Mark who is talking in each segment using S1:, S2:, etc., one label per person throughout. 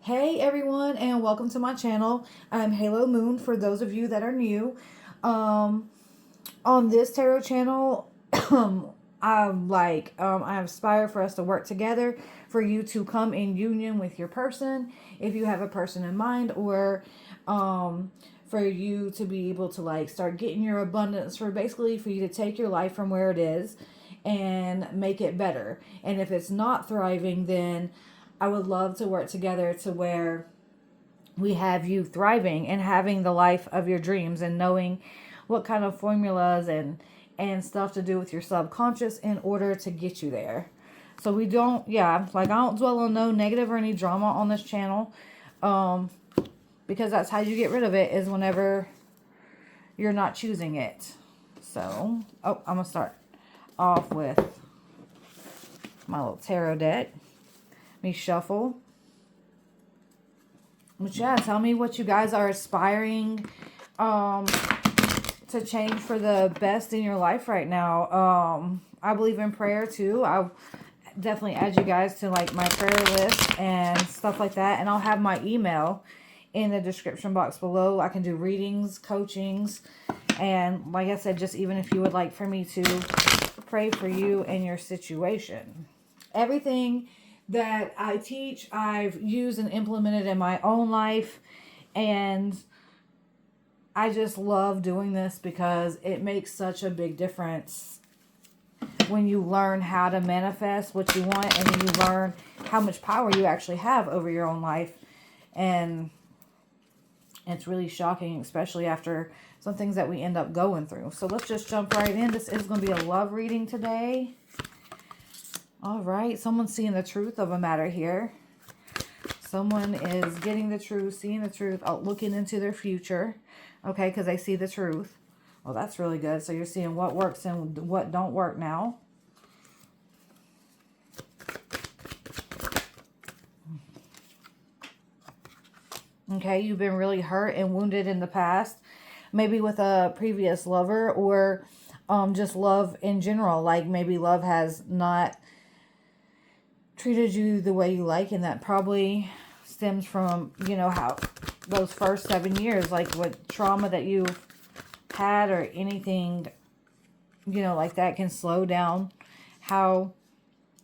S1: Hey everyone, and welcome to my channel. I'm Halo Moon for those of you that are new. Um, on this tarot channel, I aspire for us to work together, for you to come in union with your person, if you have a person in mind, or for you to be able to start getting your abundance, for basically for you to take your life from where it is and make it better. And if it's not thriving, then I would love to work together to where we have you thriving and having the life of your dreams, and knowing what kind of formulas and stuff to do with your subconscious in order to get you there. So we don't, I don't dwell on no negative or any drama on this channel, because that's how you get rid of it, is whenever you're not choosing it. So, I'm gonna start off with my little tarot deck. Me shuffle. But yeah, tell me what you guys are aspiring to change for the best in your life right now. I believe in prayer too. I'll definitely add you guys to my prayer list and stuff like that. And I'll have my email in the description box below. I can do readings, coachings, and like I said, just even if you would like for me to pray for you and your situation. Everything that I teach, I've used and implemented in my own life, and I just love doing this because it makes such a big difference when you learn how to manifest what you want, and then you learn how much power you actually have over your own life. And it's really shocking, especially after some things that we end up going through. So let's just jump right in. This is going to be a love reading today. All right, someone's seeing the truth of a matter here. Someone is getting the truth, seeing the truth, looking into their future. Okay, because they see the truth. Well, that's really good. So you're seeing what works and what don't work now. Okay, you've been really hurt and wounded in the past. Maybe with a previous lover, or just love in general. Like maybe love has not treated you the way you like, and that probably stems from, how those first 7 years, like what trauma that you had or anything, like that can slow down how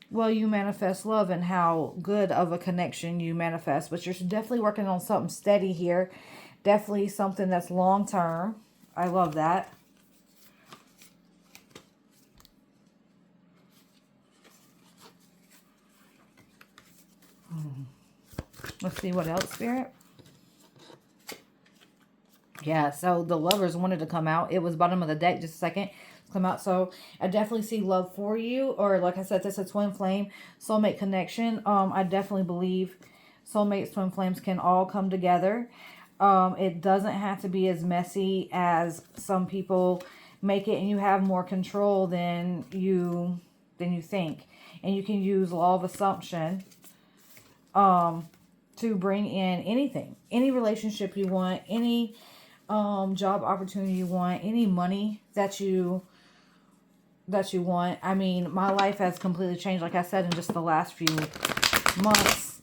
S1: well you manifest love and how good of a connection you manifest. But you're definitely working on something steady here. Definitely something that's long term. I love that. Let's see what else, Spirit. Yeah, so the lovers wanted to come out. It was bottom of the deck. Just a second. Come out. So I definitely see love for you. Or like I said, this is a twin flame soulmate connection. I definitely believe soulmates, twin flames can all come together. It doesn't have to be as messy as some people make it, and you have more control than you think. And you can use law of assumption to bring in anything, any relationship you want, any job opportunity you want, any money that you want. I mean, my life has completely changed, like I said, in just the last few months,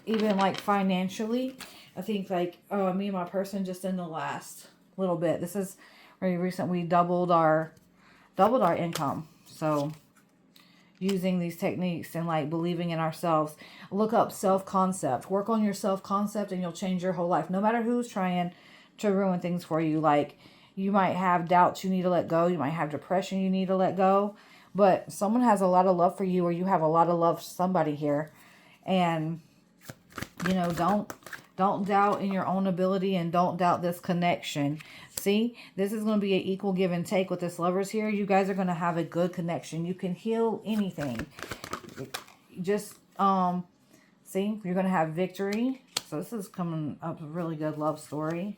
S1: even financially. I think me and my person, just in the last little bit, this is very recent, we doubled our income. So using these techniques and believing in ourselves. Look up self-concept. Work on your self-concept and you'll change your whole life. No matter who's trying to ruin things for you. You might have doubts you need to let go. You might have depression you need to let go. But someone has a lot of love for you, or you have a lot of love for somebody here. And, don't doubt in your own ability, and don't doubt this connection. See, this is going to be an equal give and take with this lovers here. You guys are going to have a good connection. You can heal anything. Just, see, you're going to have victory. So this is coming up a really good love story.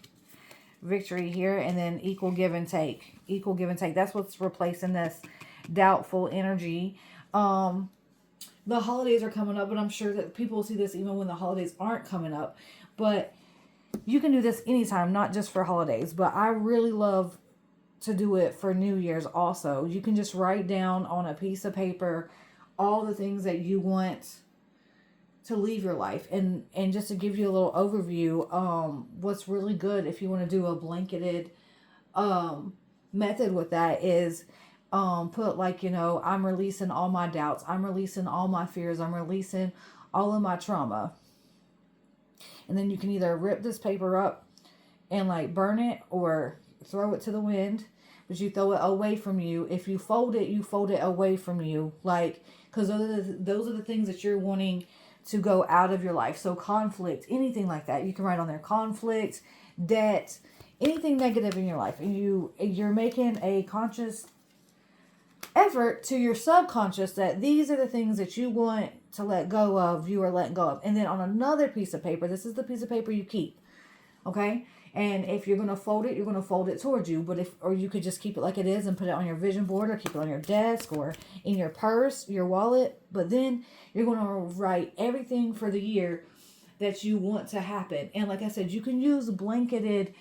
S1: Victory here, and then equal give and take. Equal give and take. That's what's replacing this doubtful energy. The holidays are coming up, but I'm sure that people will see this even when the holidays aren't coming up. But you can do this anytime, not just for holidays. But I really love to do it for New Year's also. You can just write down on a piece of paper all the things that you want to leave your life. And just to give you a little overview, what's really good if you want to do a blanketed method with that is put like, I'm releasing all my doubts, I'm releasing all my fears, I'm releasing all of my trauma. And then you can either rip this paper up and like burn it or throw it to the wind, but you throw it away from you. If you fold it away from you, like, because those are the things that you're wanting to go out of your life. So conflict, anything like that, you can write on there: conflict, debt, anything negative in your life, and you're making a conscious effort to your subconscious that these are the things that you want to let go of, you are letting go of. And then on another piece of paper, this is the piece of paper you keep, okay? And if you're going to fold it, you're going to fold it towards you. Or you could just keep it like it is and put it on your vision board, or keep it on your desk or in your purse, your wallet. But then you're going to write everything for the year that you want to happen. And like I said, you can use blanketed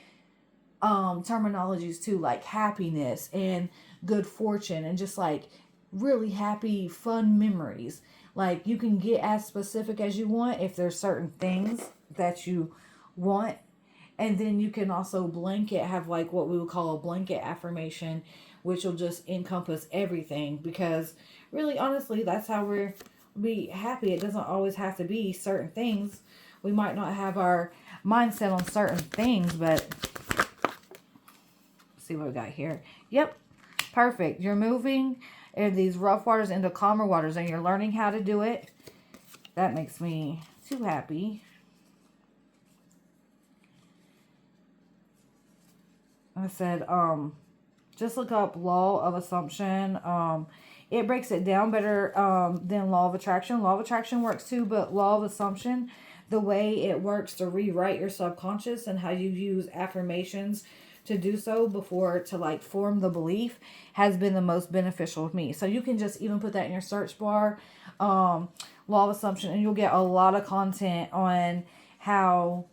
S1: terminologies too, like happiness and good fortune and just like really happy, fun memories. Like, you can get as specific as you want if there's certain things that you want. And then you can also blanket, have like what we would call a blanket affirmation, which will just encompass everything. Because really, honestly, that's how we're be happy. It doesn't always have to be certain things. We might not have our mindset on certain things, but let's see what we got here. Yep, perfect. You're moving these rough waters into calmer waters, and you're learning how to do it. That makes me too happy. I said, just look up law of assumption. It breaks it down better than law of attraction. Law of attraction works too, but law of assumption, the way it works to rewrite your subconscious and how you use affirmations to do so before to like form the belief, has been the most beneficial of me. So you can just even put that in your search bar, law of assumption, and you'll get a lot of content on how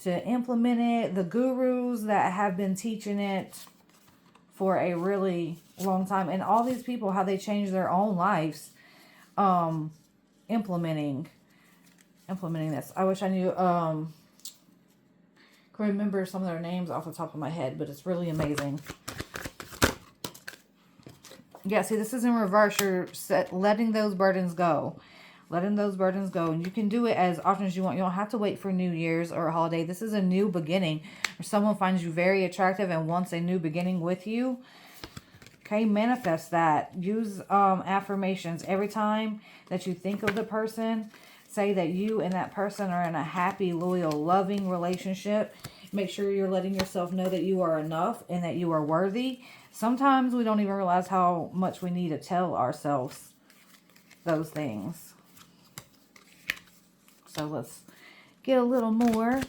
S1: to implement it. The gurus that have been teaching it for a really long time, and all these people, how they change their own lives implementing this. I wish I knew could remember some of their names off the top of my head, but it's really amazing. Yeah, see, this is in reverse. You're letting those burdens go. Letting those burdens go. And you can do it as often as you want. You don't have to wait for New Year's or a holiday. This is a new beginning. Or someone finds you very attractive and wants a new beginning with you. Okay, manifest that. Use affirmations. Every time that you think of the person, say that you and that person are in a happy, loyal, loving relationship. Make sure you're letting yourself know that you are enough and that you are worthy. Sometimes we don't even realize how much we need to tell ourselves those things. So let's get a little more.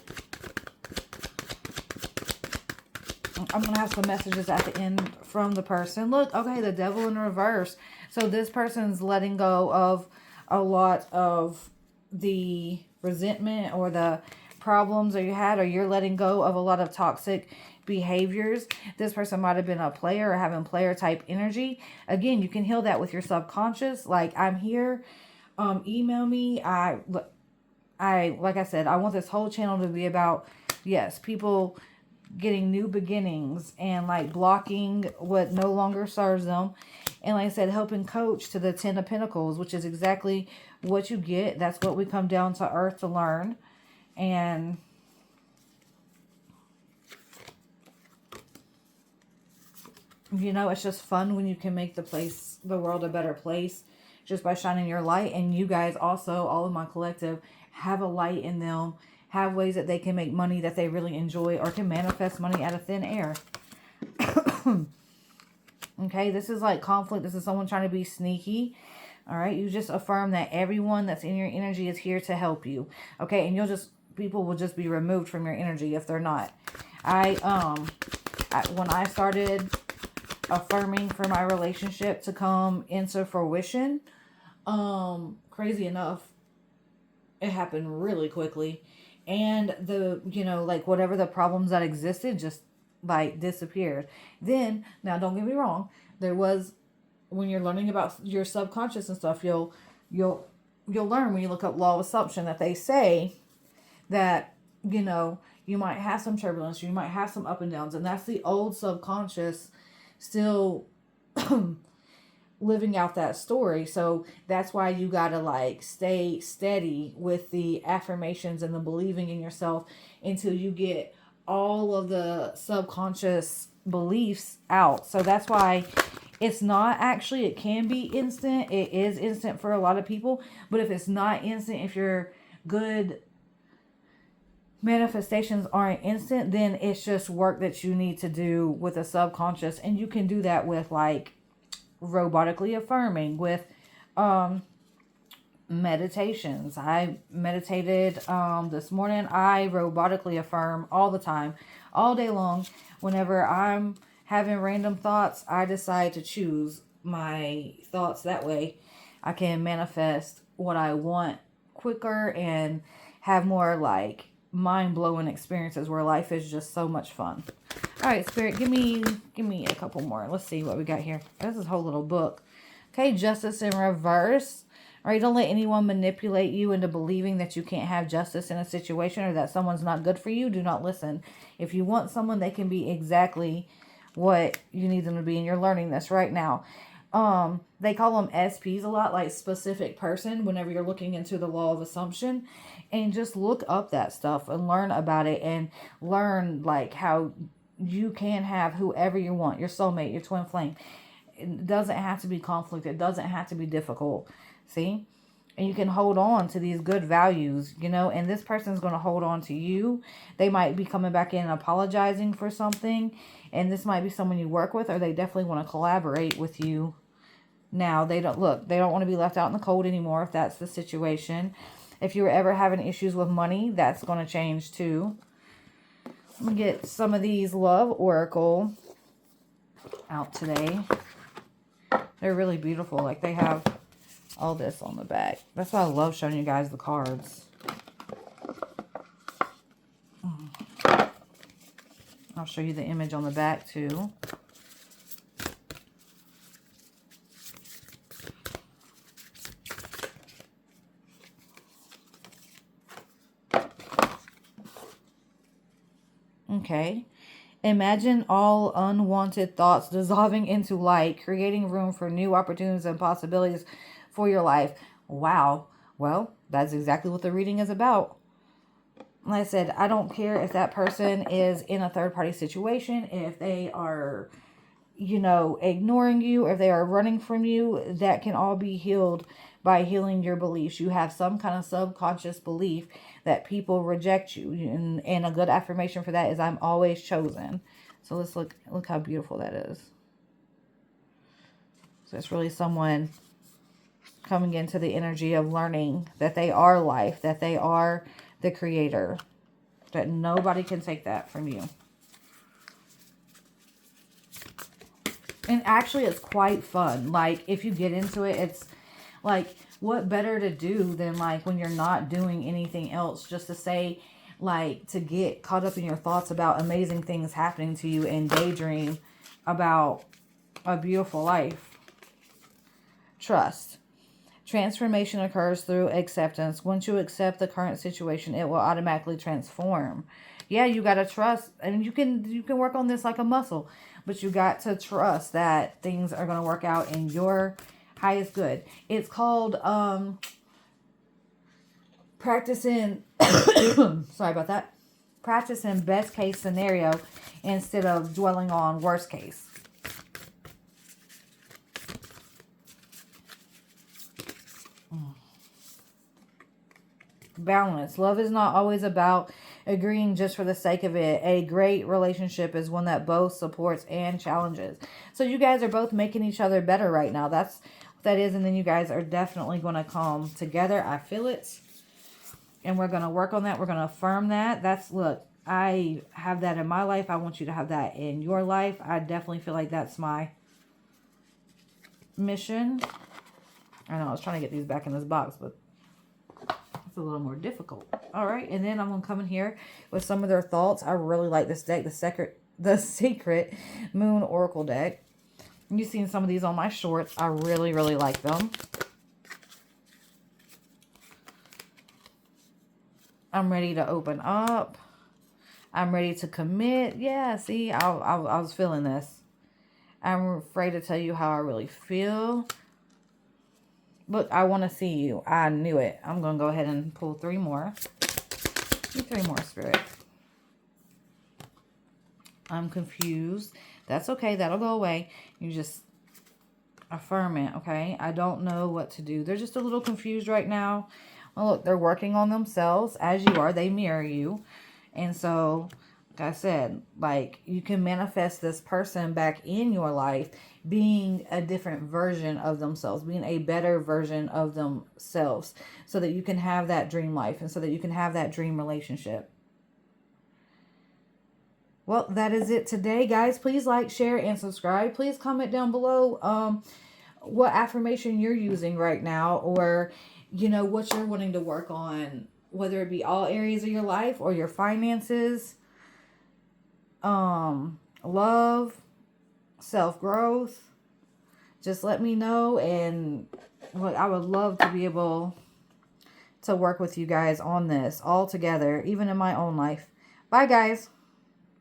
S1: I'm going to have some messages at the end from the person. Look, okay, the devil in reverse. So this person's letting go of a lot of the resentment or the problems that you had, or you're letting go of a lot of toxic behaviors. This person might have been a player or having player type energy. Again, you can heal that with your subconscious. Like, I'm here. Email me. Like I said, I want this whole channel to be about, yes, people getting new beginnings and like blocking what no longer serves them. And like I said, helping coach to the 10 of Pentacles, which is exactly what you get. That's what we come down to earth to learn. And it's just fun when you can make the world a better place just by shining your light. And you guys also, all of my collective, have a light in them, have ways that they can make money that they really enjoy, or can manifest money out of thin air. Okay, this is like conflict. This is someone trying to be sneaky. All right, you just affirm that everyone that's in your energy is here to help you. Okay, and people will just be removed from your energy if they're not. When I started affirming for my relationship to come into fruition, crazy enough, it happened really quickly. And like whatever the problems that existed just like disappeared. Then, now don't get me wrong, there was, when you're learning about your subconscious and stuff, you'll you'll learn when you look up law of assumption that they say that, you might have some turbulence, you might have some up and downs, and that's the old subconscious still living out that story. So that's why you gotta like stay steady with the affirmations and the believing in yourself until you get all of the subconscious beliefs out. So that's why it's not actually, it can be instant. It is instant for a lot of people, but if it's not instant, if your good manifestations aren't instant, then it's just work that you need to do with the subconscious. And you can do that with like robotically affirming, with meditations. I meditated this morning. I robotically affirm all the time, all day long. Whenever I'm having random thoughts, I decide to choose my thoughts. That way I can manifest what I want quicker and have more like mind-blowing experiences where life is just so much fun. All right, Spirit, give me a couple more. Let's see what we got here. This is a whole little book. Okay, justice in reverse. All right, don't let anyone manipulate you into believing that you can't have justice in a situation or that someone's not good for you. Do not listen. If you want someone, they can be exactly what you need them to be, and you're learning this right now. They call them SPs a lot, like specific person, whenever you're looking into the law of assumption. And just look up that stuff and learn about it, and learn like how you can have whoever you want, your soulmate, your twin flame. It doesn't have to be conflict. It doesn't have to be difficult. See? And you can hold on to these good values, and this person's going to hold on to you. They might be coming back in and apologizing for something. And this might be someone you work with, or they definitely want to collaborate with you. Now, they don't want to be left out in the cold anymore if that's the situation. If you were ever having issues with money, that's going to change too. I'm going to get some of these Love Oracle out today. They're really beautiful. Like, they have all this on the back. That's why I love showing you guys the cards. I'll show you the image on the back too. Okay. Imagine all unwanted thoughts dissolving into light, creating room for new opportunities and possibilities for your life. Wow. Well, that's exactly what the reading is about. Like I said, I don't care if that person is in a third-party situation, if they are, ignoring you, or if they are running from you. That can all be healed by healing your beliefs. You have some kind of subconscious belief that people reject you. And a good affirmation for that is, I'm always chosen. So let's look how beautiful that is. So it's really someone coming into the energy of learning that they are life, that they are the creator, that nobody can take that from you. And actually, it's quite fun. Like, if you get into it, it's like, what better to do than like when you're not doing anything else, just to say, like, to get caught up in your thoughts about amazing things happening to you and daydream about a beautiful life. Trust. Transformation occurs through acceptance. Once you accept the current situation, it will automatically transform. Yeah, you got to trust, and you can work on this like a muscle, but you got to trust that things are going to work out in your highest good. It's called practicing sorry about that. Practicing best case scenario instead of dwelling on worst case. Balance. Love is not always about agreeing just for the sake of it. A great relationship is one that both supports and challenges. So you guys are both making each other better right now. That's what that is. And then you guys are definitely going to come together. I feel it. And we're going to work on that. We're going to affirm that. Look, I have that in my life. I want you to have that in your life. I definitely feel like that's my mission. I know I was trying to get these back in this box, but it's a little more difficult. All right, and then I'm going to come in here with some of their thoughts. I really like this deck, the Secret Moon Oracle deck. You've seen some of these on my shorts. I really, really like them. I'm ready to open up. I'm ready to commit. Yeah, see, I was feeling this. I'm afraid to tell you how I really feel. Look, I want to see you. I knew it. I'm going to go ahead and pull 3 more. 3 more, Spirit. I'm confused. That's okay. That'll go away. You just affirm it, okay? I don't know what to do. They're just a little confused right now. Well, look, they're working on themselves as you are. They mirror you. And so, like I said, like, you can manifest this person back in your life being a different version of themselves, being a better version of themselves, so that you can have that dream life and so that you can have that dream relationship. Well, that is it today, guys. Please like, share, and subscribe. Please comment down below what affirmation you're using right now, or, you know, what you're wanting to work on, whether it be all areas of your life or your finances, love, self-growth. Just let me know, and I would love to be able to work with you guys on this all together, even in my own life. Bye, guys.